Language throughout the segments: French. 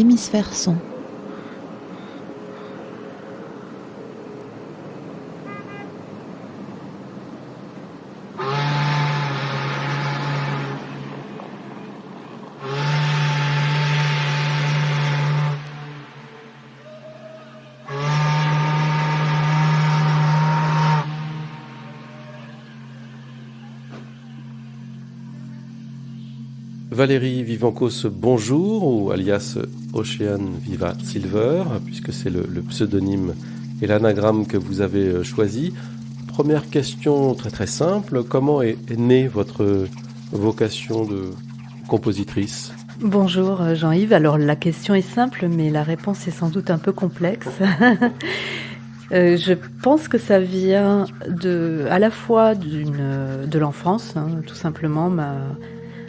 Hémisphère son. Valérie Vivancos, bonjour, ou alias Ocean Viva Silver, puisque c'est le pseudonyme et l'anagramme que vous avez choisi. Première question très très simple, comment est née votre vocation de compositrice ? Bonjour Jean-Yves, alors la question est simple mais la réponse est sans doute un peu complexe. Je pense que ça vient à la fois de l'enfance, tout simplement.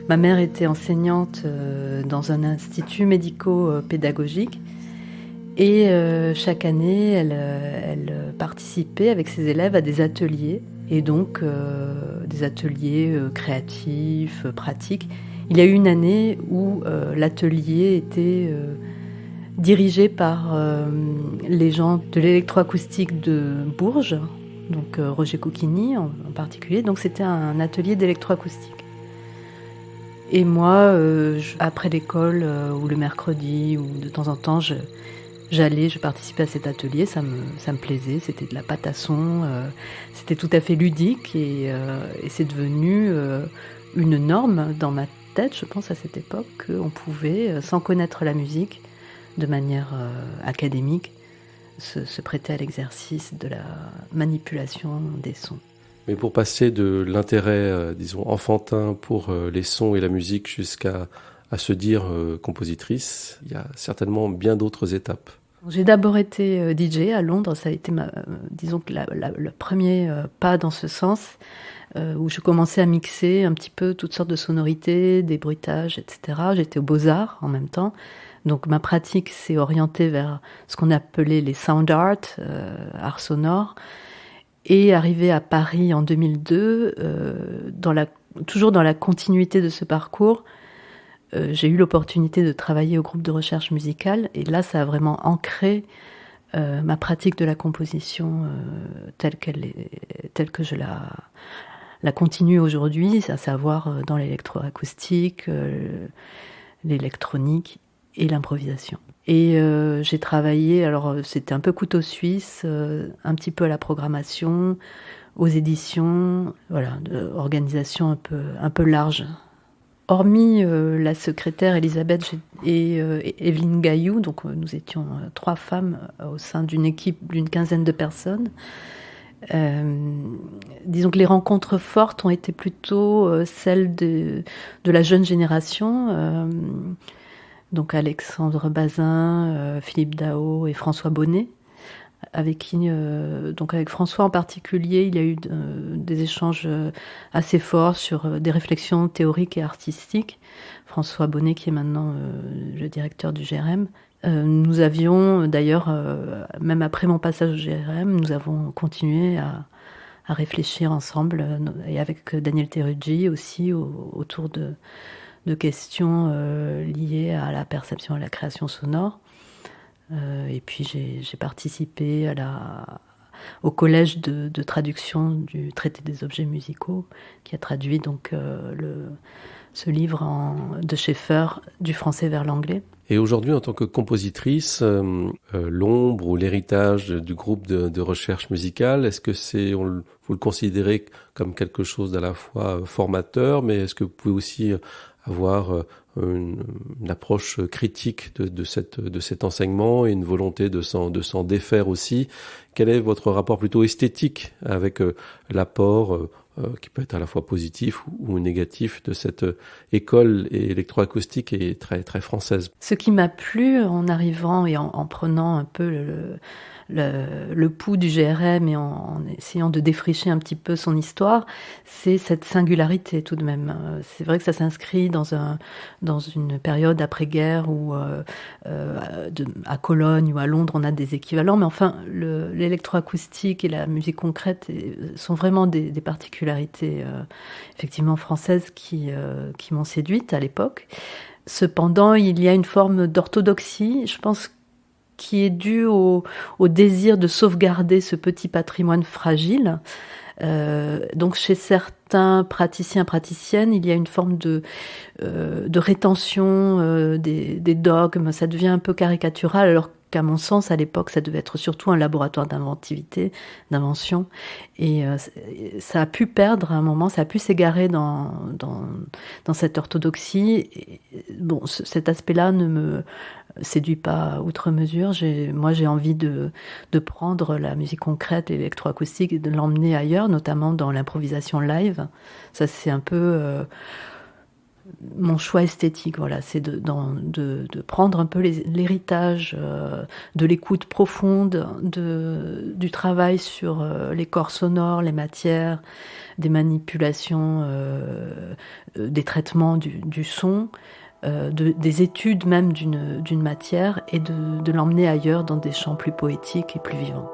Ma mère était enseignante dans un institut médico-pédagogique et chaque année elle participait avec ses élèves à des ateliers et donc des ateliers créatifs, pratiques. Il y a eu une année où l'atelier était dirigé par les gens de l'électroacoustique de Bourges, donc Roger Coquigny en particulier. Donc c'était un atelier d'électroacoustique. Et moi, après l'école ou le mercredi ou de temps en temps, je participais à cet atelier, ça me plaisait, c'était de la pâte à son, c'était tout à fait ludique et c'est devenu une norme dans ma tête, je pense à cette époque, qu'on pouvait, sans connaître la musique, de manière académique, se prêter à l'exercice de la manipulation des sons. Mais pour passer de l'intérêt, disons, enfantin pour les sons et la musique jusqu'à se dire compositrice, il y a certainement bien d'autres étapes. J'ai d'abord été DJ à Londres, ça a été disons que le premier pas dans ce sens, où je commençais à mixer un petit peu toutes sortes de sonorités, des bruitages, etc. J'étais aux Beaux-Arts en même temps, donc ma pratique s'est orientée vers ce qu'on appelait les sound art, art sonore. Et arrivé à Paris en 2002, toujours dans la continuité de ce parcours, j'ai eu l'opportunité de travailler au groupe de recherche musicale. Et là, ça a vraiment ancré ma pratique de la composition telle que je la continue aujourd'hui, à savoir dans l'électroacoustique, l'électronique et l'improvisation. Et j'ai travaillé, alors c'était un peu couteau suisse, un petit peu à la programmation, aux éditions, voilà, organisation un peu large. Hormis la secrétaire Elisabeth et Evelyne Gaillou, donc nous étions 3 femmes au sein d'une équipe d'une 15aine de personnes. Disons que les rencontres fortes ont été plutôt celles de la jeune génération. Donc Alexandre Bazin, Philippe Dao et François Bonnet, avec qui, donc avec François en particulier, il y a eu des échanges assez forts sur des réflexions théoriques et artistiques. François Bonnet, qui est maintenant le directeur du GRM. Nous avions d'ailleurs, même après mon passage au GRM, nous avons continué à réfléchir ensemble, et avec Daniel Teruggi aussi, autour de questions liées à la perception et à la création sonore. Et puis j'ai participé au collège de traduction du traité des objets musicaux, qui a traduit donc ce livre de Schaeffer du français vers l'anglais. Et aujourd'hui, en tant que compositrice, l'ombre ou l'héritage du groupe de recherche musicale, est-ce que vous le considérez comme quelque chose d'à la fois formateur, mais est-ce que vous pouvez aussi avoir une approche critique de cet enseignement et une volonté de s'en défaire aussi? Quel est votre rapport plutôt esthétique avec l'apport qui peut être à la fois positif ou négatif de cette école électroacoustique et très, très française? Ce qui m'a plu en arrivant et en prenant un peu le pouls du GRM et en essayant de défricher un petit peu son histoire, c'est cette singularité tout de même. C'est vrai que ça s'inscrit dans une période après-guerre où à Cologne ou à Londres on a des équivalents, mais enfin l'électroacoustique et la musique concrète sont vraiment des particularités effectivement françaises qui m'ont séduite à l'époque. Cependant, il y a une forme d'orthodoxie, je pense, qui est due au désir de sauvegarder ce petit patrimoine fragile. Donc chez certains praticiens, praticiennes, il y a une forme de rétention des dogmes, ça devient un peu caricatural, alors qu'à mon sens, à l'époque, ça devait être surtout un laboratoire d'inventivité, d'invention. Et ça a pu perdre à un moment, ça a pu s'égarer dans cette orthodoxie. Et, bon, cet aspect-là ne me séduit pas outre mesure. Moi, j'ai envie de prendre la musique concrète, l'électroacoustique, et de l'emmener ailleurs, notamment dans l'improvisation live. Ça, c'est un peu mon choix esthétique, voilà, c'est de prendre un peu l'héritage de l'écoute profonde, du travail sur les corps sonores, les matières, des manipulations, des traitements du son, des études même d'une matière, et de l'emmener ailleurs dans des champs plus poétiques et plus vivants.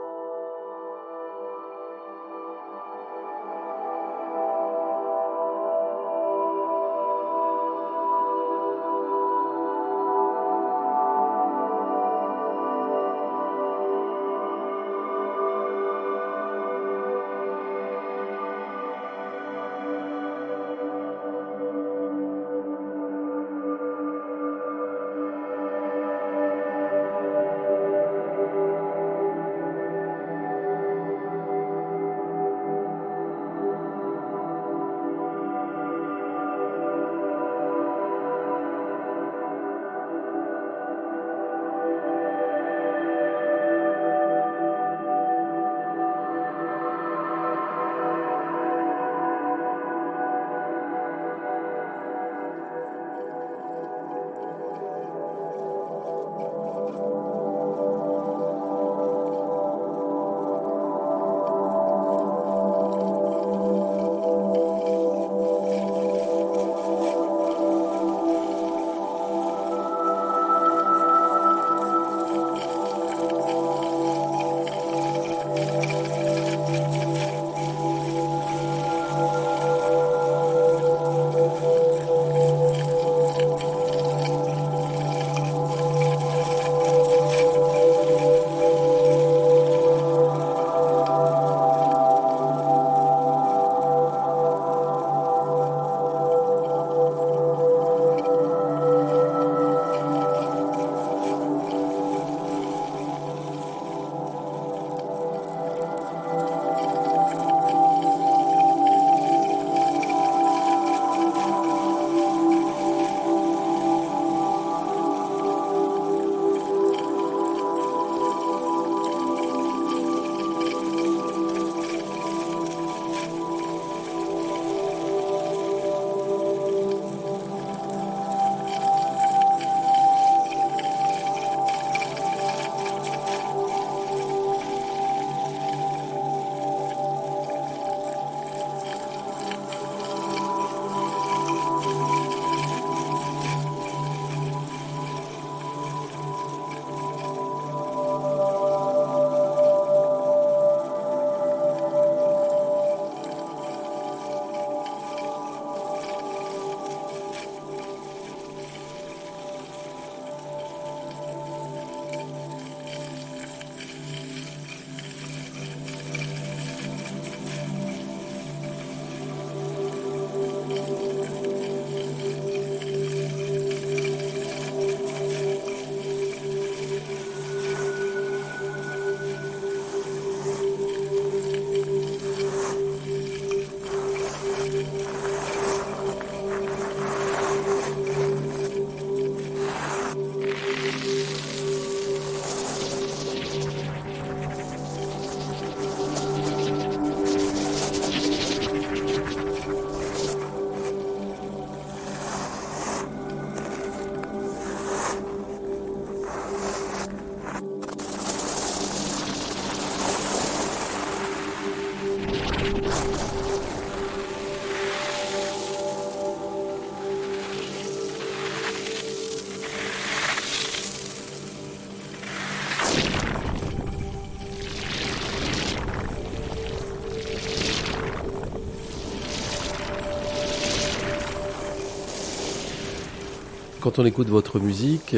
quand on écoute votre musique,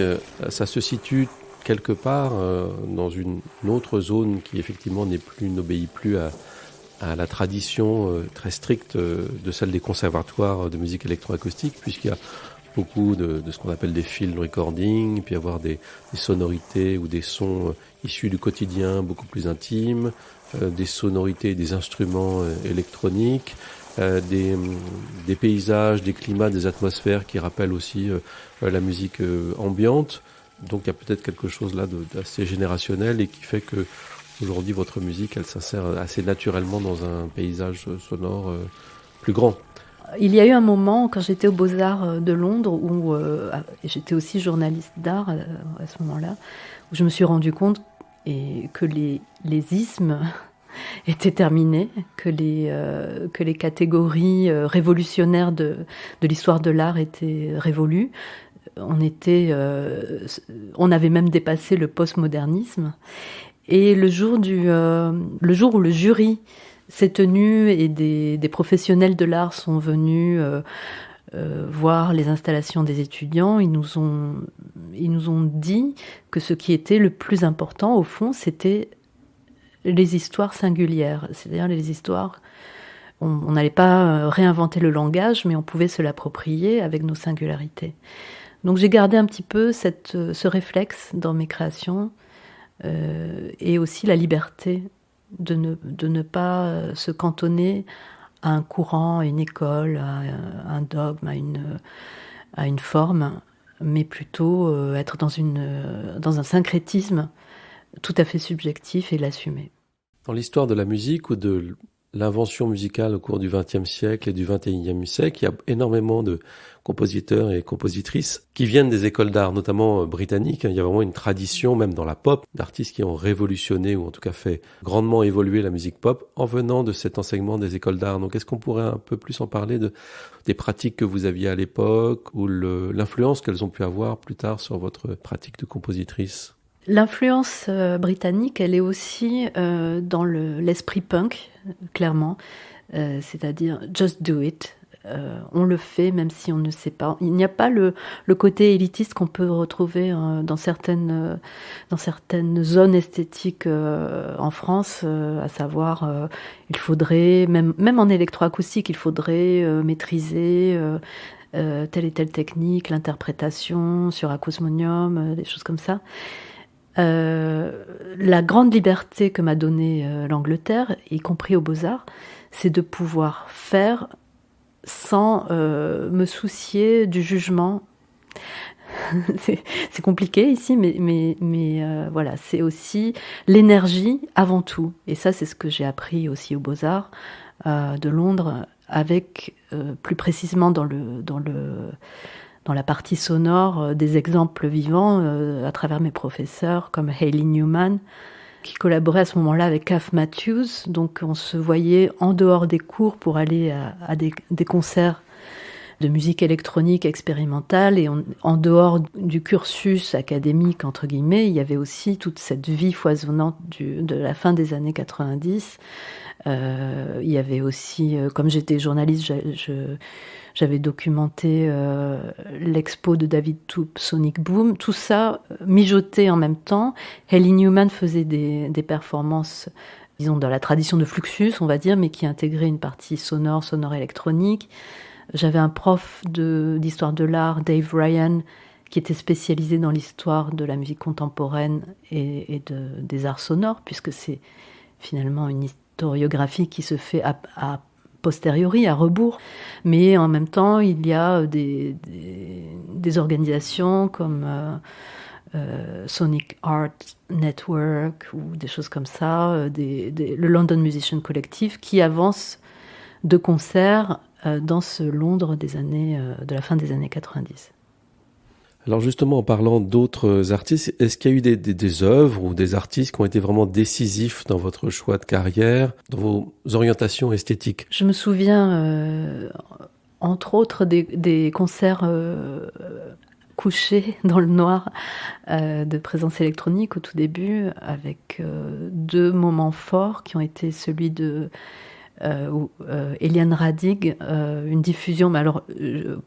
ça se situe quelque part dans une autre zone qui effectivement n'obéit plus à la tradition très stricte de celle des conservatoires de musique électroacoustique, puisqu'il y a beaucoup de ce qu'on appelle des field recording, puis avoir des sonorités ou des sons issus du quotidien beaucoup plus intimes, des sonorités, des instruments électroniques, des paysages, des climats, des atmosphères qui rappellent aussi la musique ambiante. Donc il y a peut-être quelque chose là d'assez générationnel et qui fait que aujourd'hui votre musique elle s'insère assez naturellement dans un paysage sonore plus grand. Il y a eu un moment, quand j'étais aux Beaux-Arts de Londres, où j'étais aussi journaliste d'art à ce moment-là, où je me suis rendu compte que les ismes étaient terminés, que les catégories révolutionnaires de l'histoire de l'art étaient révolues. On avait même dépassé le postmodernisme. Et le jour où le jury s'est tenu et des professionnels de l'art sont venus voir les installations des étudiants, ils nous ont dit que ce qui était le plus important, au fond, c'était les histoires singulières. C'est-à-dire les histoires, on n'allait pas réinventer le langage, mais on pouvait se l'approprier avec nos singularités. Donc j'ai gardé un petit peu ce réflexe dans mes créations et aussi la liberté de ne pas se cantonner à un courant, à une école, à un dogme, à une forme, mais plutôt être dans un syncrétisme tout à fait subjectif et l'assumer. Dans l'histoire de la musique ou de l'invention musicale au cours du XXe siècle et du XXIe siècle, il y a énormément de compositeurs et compositrices qui viennent des écoles d'art, notamment britanniques. Il y a vraiment une tradition, même dans la pop, d'artistes qui ont révolutionné ou en tout cas fait grandement évoluer la musique pop en venant de cet enseignement des écoles d'art. Donc est-ce qu'on pourrait un peu plus en parler des pratiques que vous aviez à l'époque ou l'influence qu'elles ont pu avoir plus tard sur votre pratique de compositrice ? L'influence britannique, elle est aussi dans l'esprit punk, clairement, c'est-à-dire just do it. On le fait même si on ne sait pas. Il n'y a pas le côté élitiste qu'on peut retrouver dans certaines zones esthétiques en France, à savoir il faudrait, même en électroacoustique, il faudrait maîtriser telle et telle technique, l'interprétation sur acousmonium, des choses comme ça. La grande liberté que m'a donnée l'Angleterre, y compris aux Beaux-Arts, c'est de pouvoir faire sans me soucier du jugement. c'est compliqué ici, mais voilà, c'est aussi l'énergie avant tout. Et ça, c'est ce que j'ai appris aussi aux Beaux-Arts de Londres, avec plus précisément dans la partie sonore, des exemples vivants à travers mes professeurs comme Hayley Newman, qui collaborait à ce moment-là avec Kath Matthews. Donc on se voyait en dehors des cours pour aller à des concerts de musique électronique expérimentale, et en dehors du cursus académique, entre guillemets, il y avait aussi toute cette vie foisonnante de la fin des années 90. Il y avait aussi, comme j'étais journaliste, j'avais documenté l'expo de David Toop, Sonic Boom, tout ça mijoté en même temps. Hayley Newman faisait des performances, disons, dans la tradition de Fluxus, on va dire, mais qui intégrait une partie sonore électronique. J'avais un prof d'histoire de l'art, Dave Ryan, qui était spécialisé dans l'histoire de la musique contemporaine et des arts sonores, puisque c'est finalement une historiographie qui se fait à posteriori, à rebours. Mais en même temps, il y a des organisations comme Sonic Art Network ou des choses comme ça, le London Musician Collective, qui avancent de concert dans ce Londres de la fin des années 90. Alors justement, en parlant d'autres artistes, est-ce qu'il y a eu des œuvres ou des artistes qui ont été vraiment décisifs dans votre choix de carrière, dans vos orientations esthétiques ? Je me souviens, entre autres, des concerts couchés dans le noir de présence électronique au tout début, avec deux moments forts qui ont été celui de Eliane Radig, une diffusion, mais alors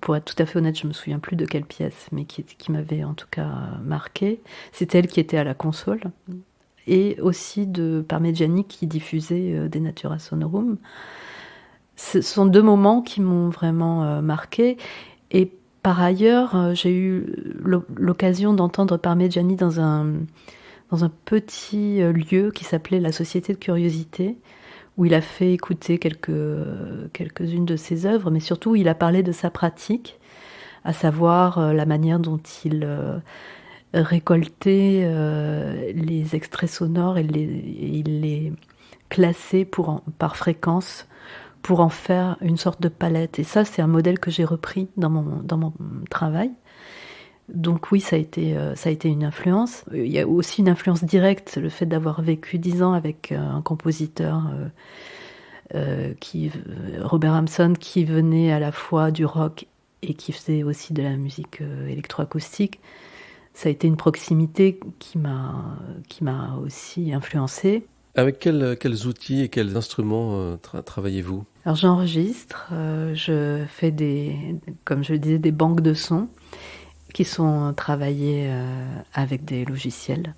pour être tout à fait honnête, je me souviens plus de quelle pièce, mais qui m'avait en tout cas marqué. C'était elle qui était à la console, et aussi de Parmigiani qui diffusait des Natura Sonorum. Ce sont deux moments qui m'ont vraiment marqué. Et par ailleurs, j'ai eu l'occasion d'entendre Parmigiani dans un petit lieu qui s'appelait la Société de Curiosité, où il a fait écouter quelques-unes de ses œuvres, mais surtout il a parlé de sa pratique, à savoir la manière dont il récoltait les extraits sonores et il les classait par fréquence pour en faire une sorte de palette. Et ça, c'est un modèle que j'ai repris dans mon travail. Donc oui, ça a été une influence. Il y a aussi une influence directe, le fait d'avoir vécu 10 ans avec un compositeur, Robert Hampson, qui venait à la fois du rock et qui faisait aussi de la musique électroacoustique. Ça a été une proximité qui m'a aussi influencée. Avec quels outils et quels instruments travaillez-vous ? Alors j'enregistre, je fais comme je le disais, des banques de sons qui sont travaillées avec des logiciels.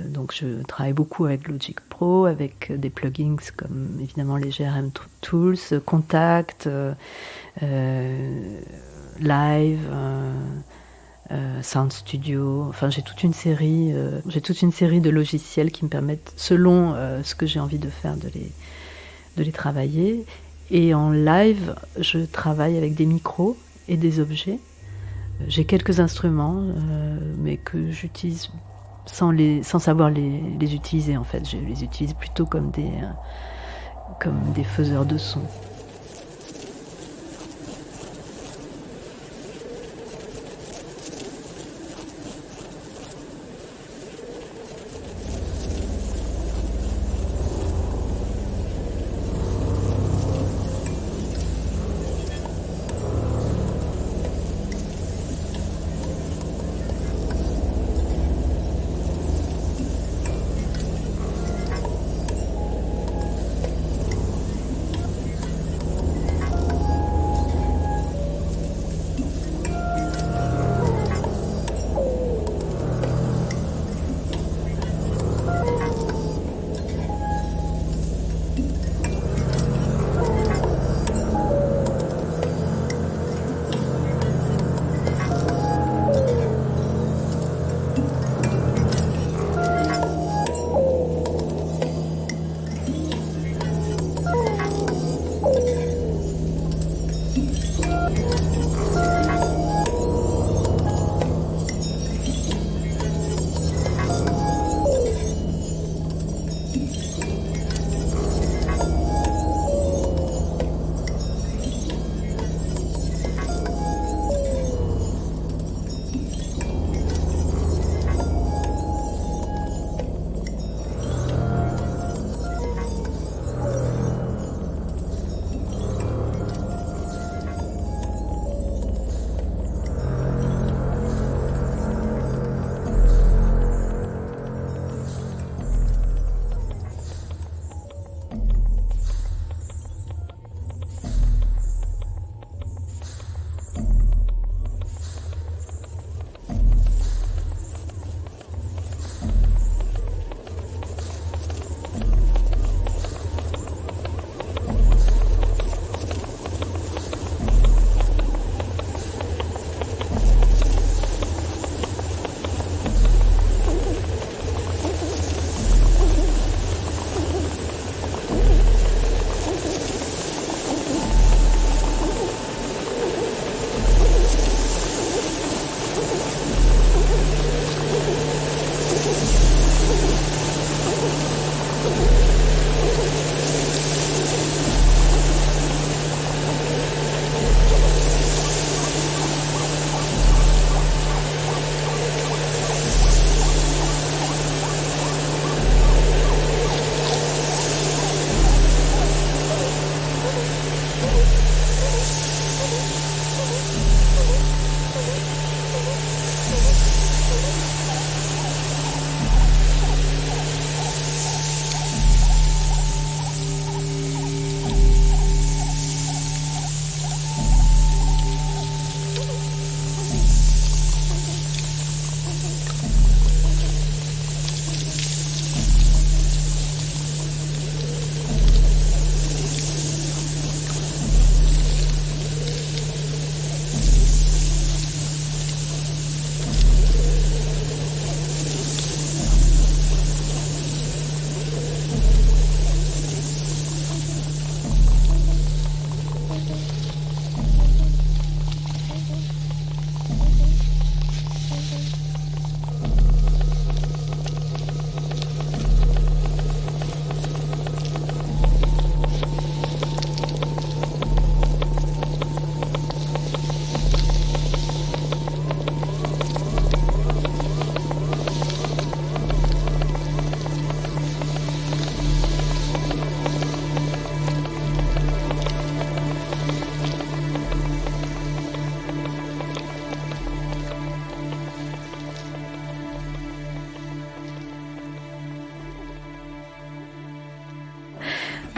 Donc je travaille beaucoup avec Logic Pro, avec des plugins comme évidemment les GRM Tools, Contact, Live, Sound Studio. Enfin, j'ai toute une série de logiciels qui me permettent, selon ce que j'ai envie de faire, de les travailler. Et en live, je travaille avec des micros et des objets. J'ai quelques instruments, mais que j'utilise sans savoir les utiliser, en fait. Je les utilise plutôt comme des faiseurs de son.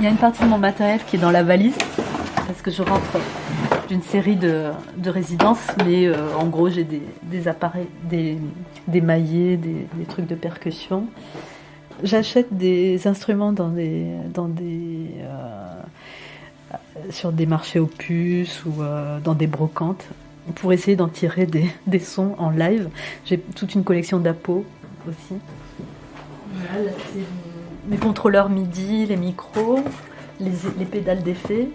Il y a une partie de mon matériel qui est dans la valise, parce que je rentre d'une série de résidences, mais en gros j'ai des appareils, des maillets, des trucs de percussion. J'achète des instruments sur des marchés aux puces ou dans des brocantes pour essayer d'en tirer des sons en live. J'ai toute une collection d'Apo aussi. Voilà, là, c'est mes contrôleurs MIDI, les micros, les pédales d'effet,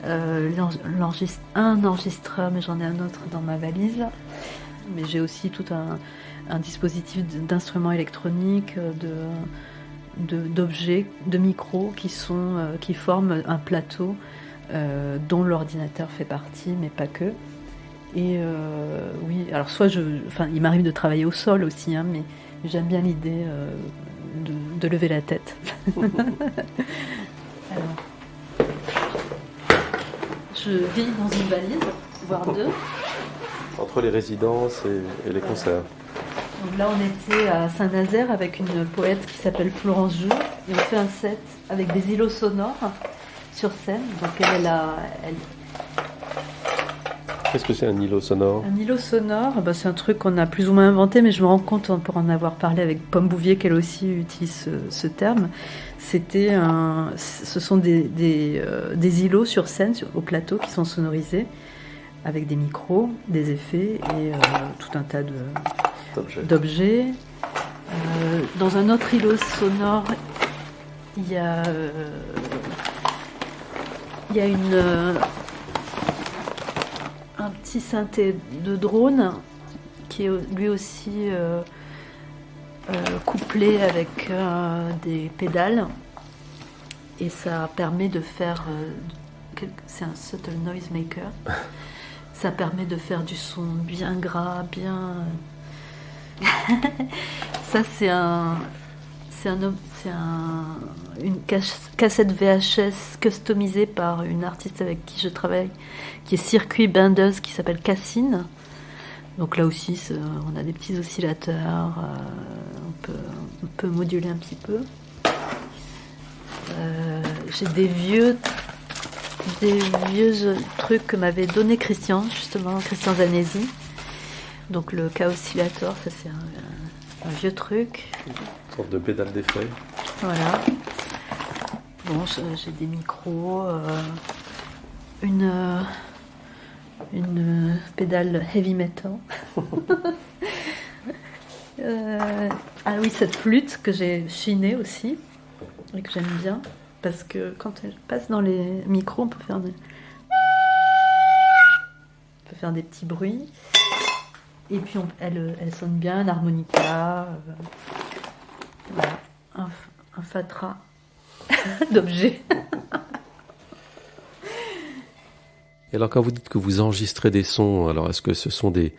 un enregistreur, mais j'en ai un autre dans ma valise. Mais j'ai aussi tout un dispositif d'instruments électroniques, d'objets, de micros qui forment un plateau dont l'ordinateur fait partie, mais pas que. Et oui, alors il m'arrive de travailler au sol aussi, hein, mais j'aime bien l'idée de lever la tête. Alors, je vis dans une valise, voire deux. Entre les résidences et les concerts. Donc là, on était à Saint-Nazaire avec une poète qui s'appelle Florence Joux, et on fait un set avec des îlots sonores sur scène. Donc Qu'est-ce que c'est un îlot sonore ? Un îlot sonore, c'est un truc qu'on a plus ou moins inventé, mais je me rends compte, pour en avoir parlé avec Pomme Bouvier, qu'elle aussi utilise ce terme. Ce sont des îlots sur scène, au plateau, qui sont sonorisés avec des micros, des effets et tout un tas d'objets. Dans un autre îlot sonore, il y a un petit synthé de drone qui est lui aussi couplé avec des pédales, et ça permet de faire c'est un subtle noise maker. Ça permet de faire du son bien gras, bien. Ça, c'est une cassette VHS customisée par une artiste avec qui je travaille, qui est Circuit Bendeuse, qui s'appelle Cassine. Donc là aussi, on a des petits oscillateurs, on peut moduler un petit peu. J'ai des vieux trucs que m'avait donné Christian Zanesi. Donc le K-oscillator, ça c'est un vieux truc. Une sorte de pédale d'effet. Voilà. Bon, j'ai des micros, une pédale heavy metal. Ah oui, cette flûte que j'ai chinée aussi et que j'aime bien, parce que quand elle passe dans les micros, on peut faire des petits bruits. Et puis elle sonne bien, l'harmonica. Voilà, un fatras d'objets. Et alors, quand vous dites que vous enregistrez des sons, alors est-ce que ce sont des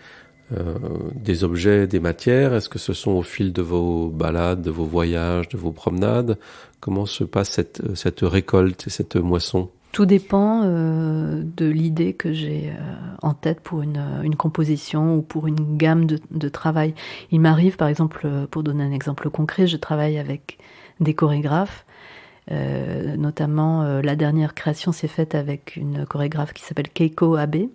objets, des matières ? Est-ce que ce sont au fil de vos balades, de vos voyages, de vos promenades ? Comment se passe cette récolte et cette moisson ? Tout dépend de l'idée que j'ai en tête pour une composition ou pour une gamme de travail. Il m'arrive, par exemple, pour donner un exemple concret, je travaille avec des chorégraphes. Notamment, la dernière création s'est faite avec une chorégraphe qui s'appelle Keiko Abe.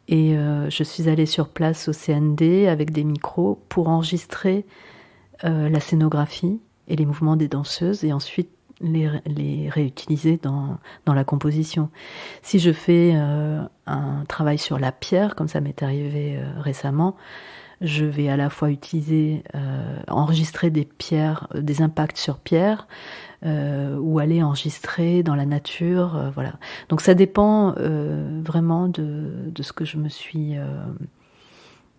Et je suis allée sur place au CND avec des micros pour enregistrer la scénographie et les mouvements des danseuses, et ensuite les réutiliser dans la composition. Si je fais un travail sur la pierre, comme ça m'est arrivé récemment, je vais à la fois enregistrer des pierres, des impacts sur pierre, ou aller enregistrer dans la nature, voilà. Donc ça dépend vraiment de ce que je me suis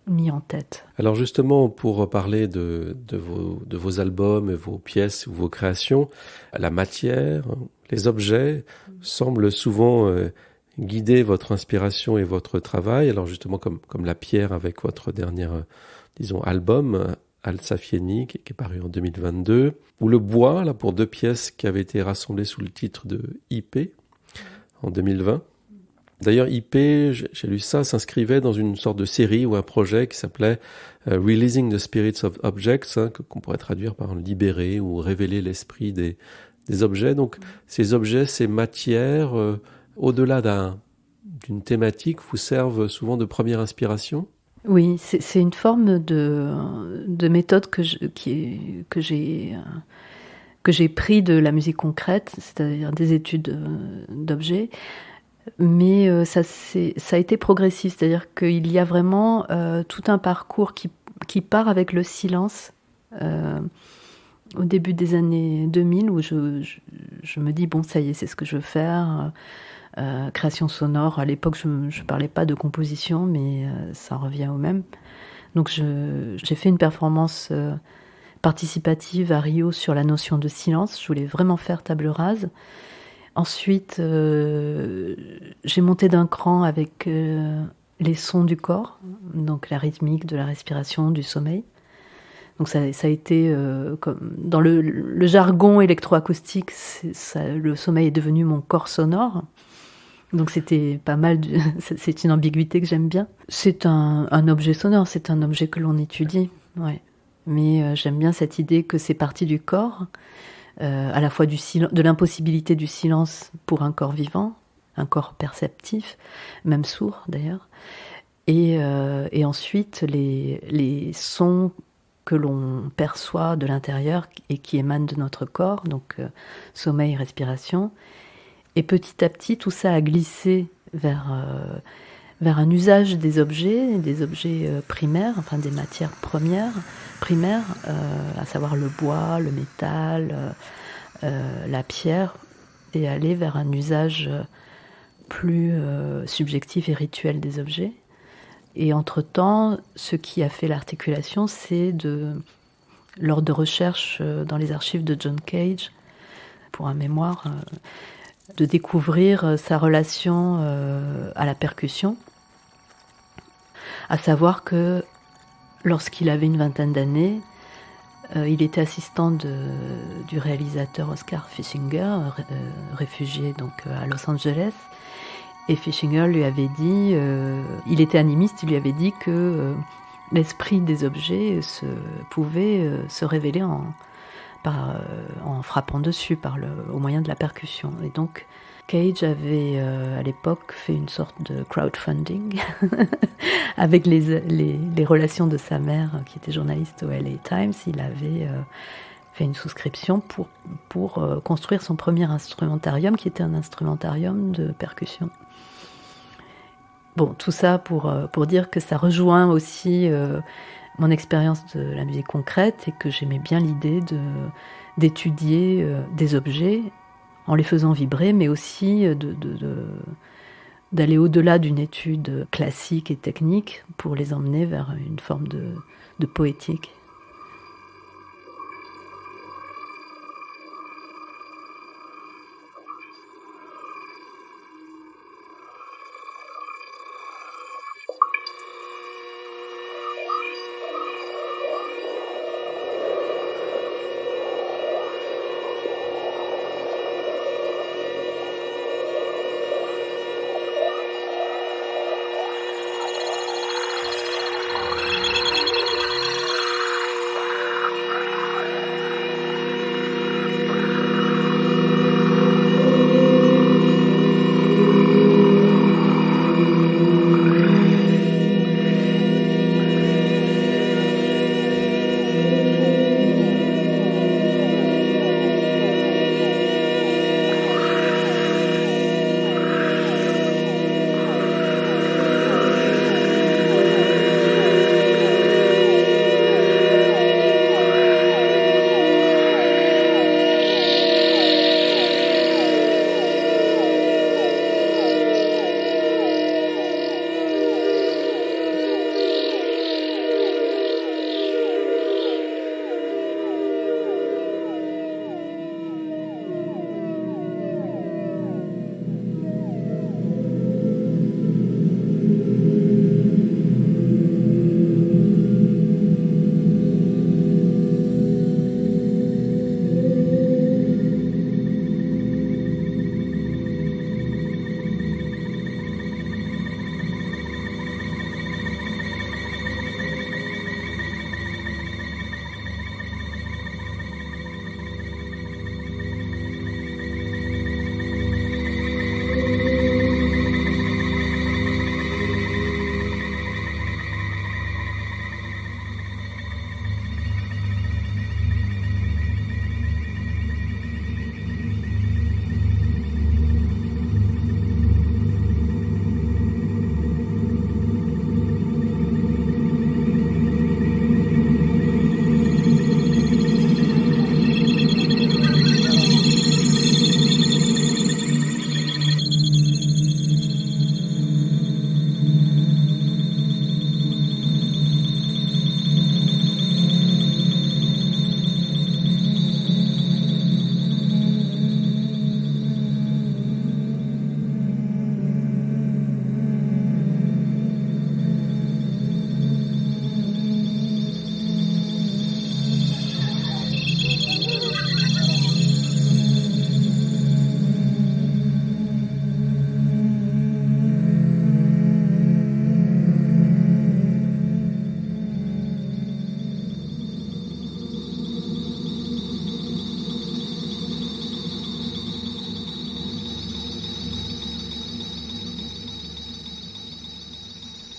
mis en tête. Alors justement, pour parler de vos albums, vos pièces ou vos créations, la matière, les objets semblent souvent guider votre inspiration et votre travail. Alors justement, comme la pierre avec votre dernier, album, Al-Safieni, qui est paru en 2022, ou le bois, là, pour 2 pièces qui avaient été rassemblées sous le titre de IP en 2020. D'ailleurs, IP, j'ai lu ça, s'inscrivait dans une sorte de série ou un projet qui s'appelait Releasing the Spirits of Objects, qu'on pourrait traduire par libérer ou révéler l'esprit des des objets. Donc ces objets, ces matières, au-delà d'une thématique, vous servent souvent de première inspiration? Oui, c'est une forme de méthode que j'ai pris de la musique concrète, c'est-à-dire des études d'objets, mais ça a été progressif, c'est-à-dire qu'il y a vraiment tout un parcours qui part avec le silence au début des années 2000 où je me dis bon ça y est c'est ce que je veux faire. Création sonore, à l'époque je parlais pas de composition mais ça revient au même. Donc j'ai fait une performance participative à Rio sur la notion de silence. Je voulais vraiment faire table rase. Ensuite, j'ai monté d'un cran avec les sons du corps, donc la rythmique de la respiration, du sommeil. Donc ça a été, comme dans le jargon électroacoustique, le sommeil est devenu mon corps sonore. Donc c'était pas mal, c'est une ambiguïté que j'aime bien. C'est un objet sonore, c'est un objet que l'on étudie, ouais. Mais j'aime bien cette idée que c'est partie du corps, à la fois de l'impossibilité du silence pour un corps vivant, un corps perceptif, même sourd d'ailleurs, et ensuite les sons que l'on perçoit de l'intérieur et qui émanent de notre corps, donc sommeil, respiration. Et petit à petit, tout ça a glissé vers un usage des objets primaires, enfin des matières primaires, à savoir le bois, le métal, la pierre, et aller vers un usage plus subjectif et rituel des objets. Et entre-temps, ce qui a fait l'articulation, c'est lors de recherches dans les archives de John Cage, pour un mémoire, de découvrir sa relation à la percussion, à savoir que lorsqu'il avait une vingtaine d'années, il était assistant du réalisateur Oscar Fischinger, réfugié donc à Los Angeles. Et Fischinger lui avait dit, il était animiste, il lui avait dit que l'esprit des objets pouvait se révéler en frappant dessus au moyen de la percussion. Et donc Cage avait à l'époque fait une sorte de crowdfunding avec les relations de sa mère qui était journaliste au LA Times. Il avait fait une souscription pour construire son premier instrumentarium qui était un instrumentarium de percussion. Bon, tout ça pour dire que ça rejoint aussi mon expérience de la musique concrète et que j'aimais bien l'idée d'étudier des objets en les faisant vibrer, mais aussi d'aller au-delà d'une étude classique et technique pour les emmener vers une forme de poétique.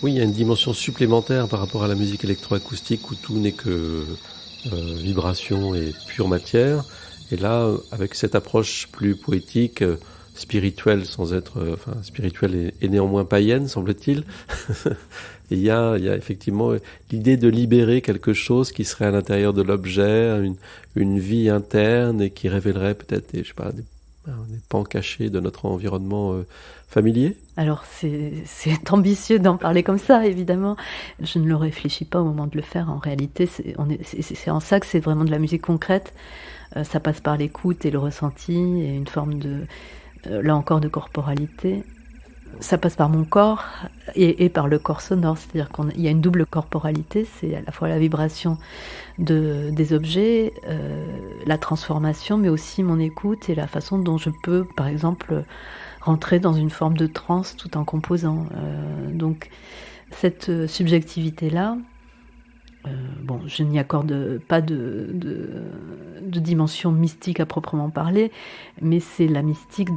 Oui, il y a une dimension supplémentaire par rapport à la musique électroacoustique où tout n'est que vibration et pure matière. Et là, avec cette approche plus poétique, spirituelle sans être, spirituelle et néanmoins païenne, semble-t-il. Il y a effectivement l'idée de libérer quelque chose qui serait à l'intérieur de l'objet, une vie interne et qui révélerait peut-être, je sais pas, des pans cachés de notre environnement familier. Alors c'est ambitieux d'en parler comme ça, évidemment. Je ne le réfléchis pas au moment de le faire. En réalité, c'est en ça que c'est vraiment de la musique concrète. Ça passe par l'écoute et le ressenti et une forme de, là encore, de corporalité. Ça passe par mon corps et par le corps sonore, c'est-à-dire qu'il y a une double corporalité, c'est à la fois la vibration des objets, la transformation, mais aussi mon écoute et la façon dont je peux, par exemple, rentrer dans une forme de transe tout en composant. Donc cette subjectivité-là, bon, je n'y accorde pas de dimension mystique à proprement parler, mais c'est la mystique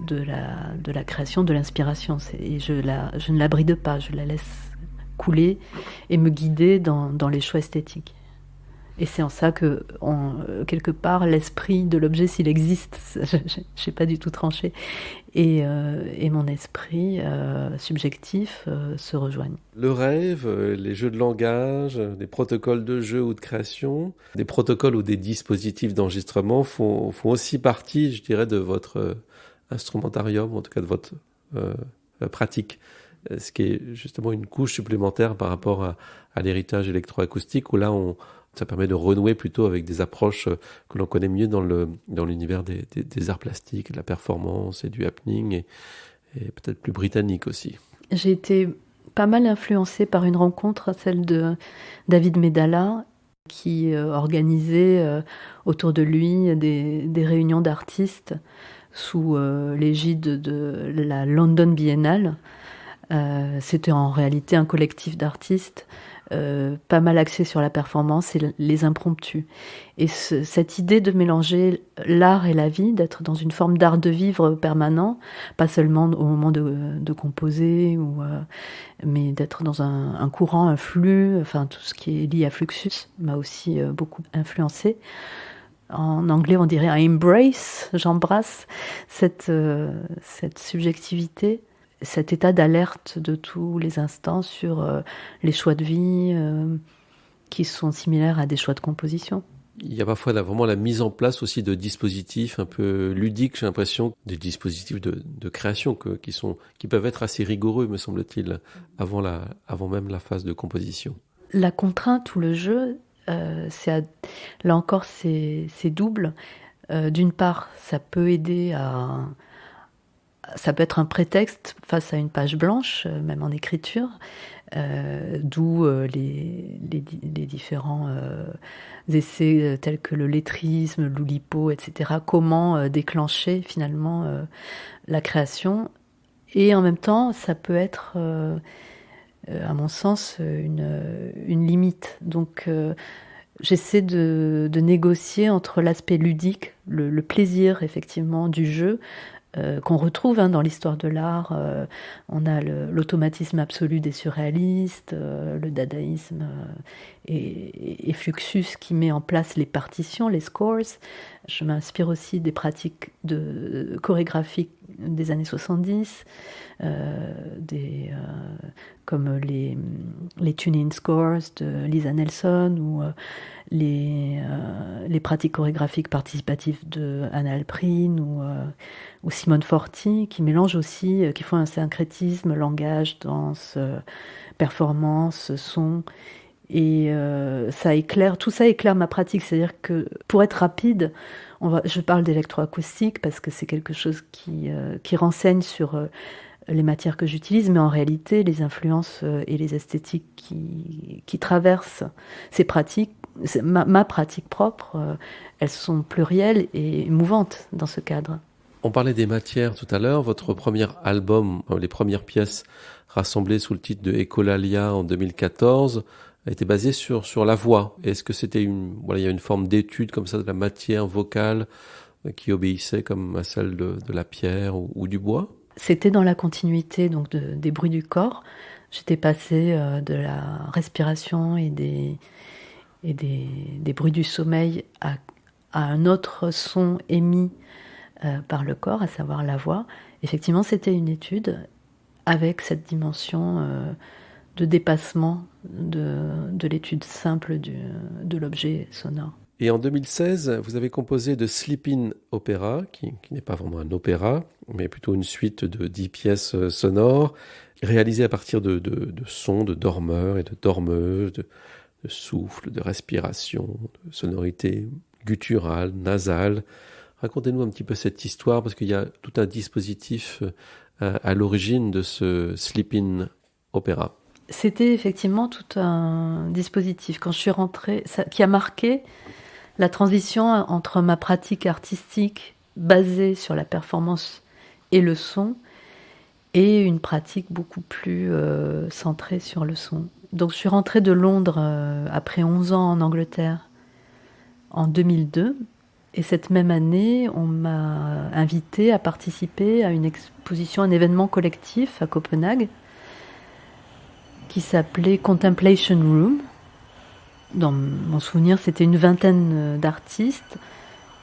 de la création, de l'inspiration. Et je ne la bride pas, je la laisse couler et me guider dans les choix esthétiques. Et c'est en ça que, quelque part, l'esprit de l'objet, s'il existe, je n'ai pas du tout tranché, et mon esprit subjectif se rejoignent. Le rêve, les jeux de langage, des protocoles de jeu ou de création, des protocoles ou des dispositifs d'enregistrement font aussi partie, je dirais, de votre instrumentarium, en tout cas de votre pratique. Ce qui est justement une couche supplémentaire par rapport à l'héritage électroacoustique, où là, ça permet de renouer plutôt avec des approches que l'on connaît mieux dans l'univers des arts plastiques, de la performance et du happening, et peut-être plus britannique aussi. J'ai été pas mal influencée par une rencontre, celle de David Medalla, qui organisait autour de lui des réunions d'artistes sous l'égide de la London Biennale. C'était en réalité un collectif d'artistes pas mal axé sur la performance et les impromptus. Et cette idée de mélanger l'art et la vie, d'être dans une forme d'art de vivre permanent, pas seulement au moment de composer, mais d'être dans un courant, un flux, enfin tout ce qui est lié à Fluxus m'a aussi beaucoup influencé. En anglais, on dirait un embrace, j'embrasse cette subjectivité, cet état d'alerte de tous les instants sur les choix de vie qui sont similaires à des choix de composition. Il y a parfois vraiment la mise en place aussi de dispositifs un peu ludiques, j'ai l'impression, des dispositifs de création qui peuvent être assez rigoureux, me semble-t-il, avant même la phase de composition. La contrainte ou le jeu, là encore, c'est double. D'une part, ça peut aider ça peut être un prétexte face à une page blanche, même en écriture, d'où les différents essais tels que le lettrisme, l'oulipo, etc. Comment déclencher finalement la création. Et en même temps, ça peut être, à mon sens, une limite. Donc, j'essaie de négocier entre l'aspect ludique, le plaisir effectivement du jeu, qu'on retrouve dans l'histoire de l'art. On a l'automatisme absolu des surréalistes, le dadaïsme et Fluxus qui met en place les partitions, les scores. Je m'inspire aussi des pratiques chorégraphiques des années 70, comme les tuning scores de Lisa Nelson ou les pratiques chorégraphiques participatives de Anna Alprin ou Simone Forti, qui mélangent aussi, qui font un syncrétisme, langage, danse, performance, son. Et tout ça éclaire ma pratique. C'est-à-dire que pour être rapide, je parle d'électroacoustique parce que c'est quelque chose qui renseigne sur les matières que j'utilise, mais en réalité, les influences et les esthétiques qui traversent ces pratiques, ma pratique propre, elles sont plurielles et mouvantes dans ce cadre. On parlait des matières tout à l'heure. Votre premier album, les premières pièces rassemblées sous le titre de Echolalia en 2014, a été basé sur la voix. Est-ce que c'était il y a une forme d'étude comme ça de la matière vocale qui obéissait comme à celle de la pierre ou du bois? C'était dans la continuité donc des bruits du corps. J'étais passée de la respiration et des bruits du sommeil à un autre son émis par le corps, à savoir la voix. Effectivement, c'était une étude avec cette dimension de dépassement de l'étude simple de l'objet sonore. Et en 2016, vous avez composé de Sleeping Opera, qui n'est pas vraiment un opéra, mais plutôt une suite de 10 pièces sonores, réalisées à partir de sons de dormeurs et de dormeuses, de souffle, de respiration, de sonorités gutturales, nasales. Racontez-nous un petit peu cette histoire, parce qu'il y a tout un dispositif à l'origine de ce Sleeping Opera. C'était effectivement tout un dispositif. Quand je suis rentrée, qui a marqué la transition entre ma pratique artistique basée sur la performance et le son, et une pratique beaucoup plus centrée sur le son. Donc je suis rentrée de Londres après 11 ans en Angleterre en 2002. Et cette même année, on m'a invitée à participer à une exposition, un événement collectif à Copenhague qui s'appelait Contemplation Room. Dans mon souvenir, c'était une vingtaine d'artistes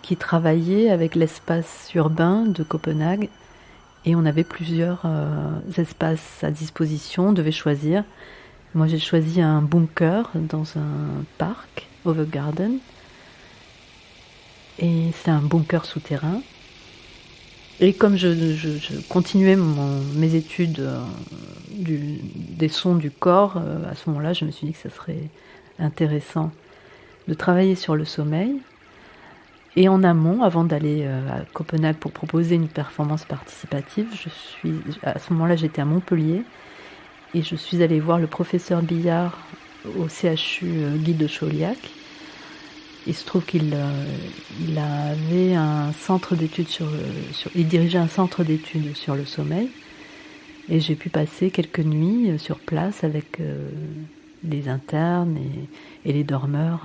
qui travaillaient avec l'espace urbain de Copenhague. Et on avait plusieurs espaces à disposition, on devait choisir. Moi, j'ai choisi un bunker dans un parc, Overgarden. Et c'est un bunker souterrain. Et comme je continuais mes études des sons du corps, à ce moment-là, je me suis dit que ça serait intéressant de travailler sur le sommeil. Et en amont, avant d'aller à Copenhague pour proposer une performance participative, à ce moment-là, j'étais à Montpellier et je suis allée voir le professeur Billard au CHU Guy de Chauliac. Il se trouve qu'il avait un centre d'études il dirigeait un centre d'études sur le sommeil. Et j'ai pu passer quelques nuits sur place avec les internes et les dormeurs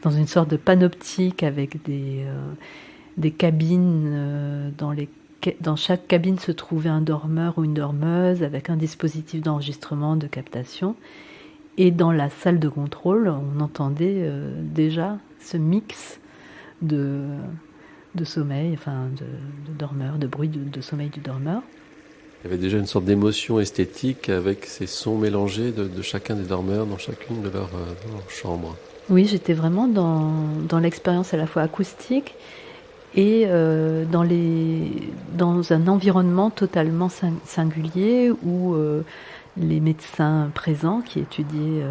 dans une sorte de panoptique avec des cabines. Dans chaque cabine se trouvait un dormeur ou une dormeuse avec un dispositif d'enregistrement, de captation. Et dans la salle de contrôle, on entendait déjà ce mix de sommeil, enfin de dormeur, de bruit de sommeil du dormeur. Il y avait déjà une sorte d'émotion esthétique avec ces sons mélangés de chacun des dormeurs dans chacune de leur chambre. Oui, j'étais vraiment dans l'expérience à la fois acoustique et dans un environnement totalement singulier où les médecins présents qui étudiaient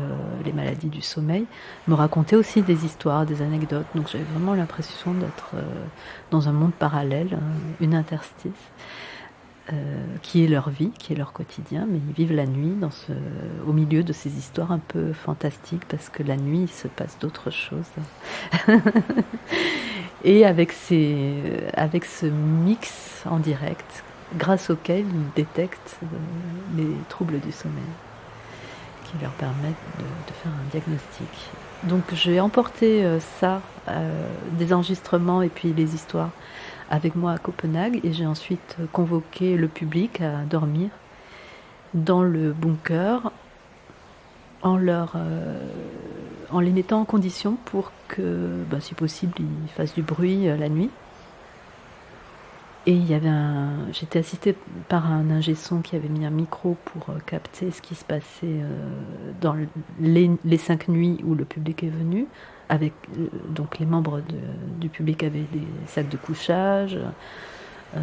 les maladies du sommeil me racontaient aussi des histoires, des anecdotes. Donc j'avais vraiment l'impression d'être dans un monde parallèle, une interstice, qui est leur vie, qui est leur quotidien, mais ils vivent la nuit au milieu de ces histoires un peu fantastiques, parce que la nuit, il se passe d'autres choses. Et avec ce mix en direct, grâce auquel ils détectent les troubles du sommeil, qui leur permettent de faire un diagnostic. Donc j'ai emporté des enregistrements et puis les histoires avec moi à Copenhague, et j'ai ensuite convoqué le public à dormir dans le bunker en les mettant en condition pour que, si possible, ils fassent du bruit la nuit. Et j'étais assistée par un ingé son qui avait mis un micro pour capter ce qui se passait dans les 5 nuits où le public est venu. Donc les membres du public avaient des sacs de couchage. Et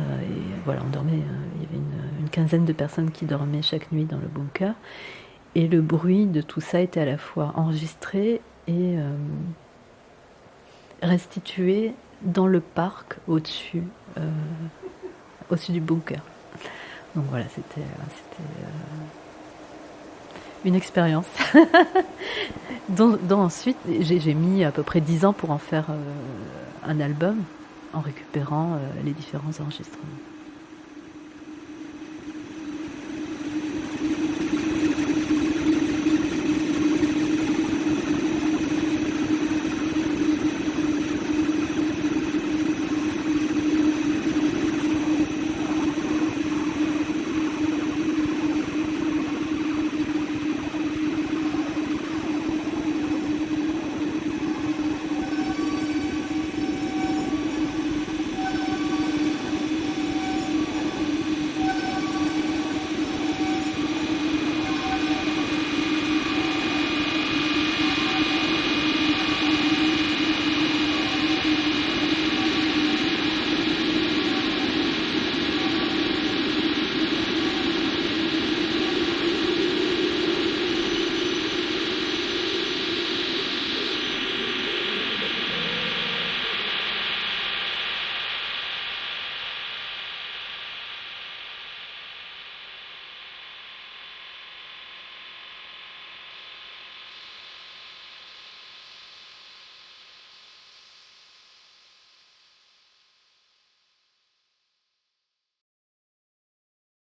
voilà, on dormait. Il y avait une quinzaine de personnes qui dormaient chaque nuit dans le bunker. Et le bruit de tout ça était à la fois enregistré et restitué dans le parc au-dessus du bunker. Donc voilà, c'était une expérience dont ensuite j'ai mis à peu près 10 ans pour en faire un album en récupérant les différents enregistrements.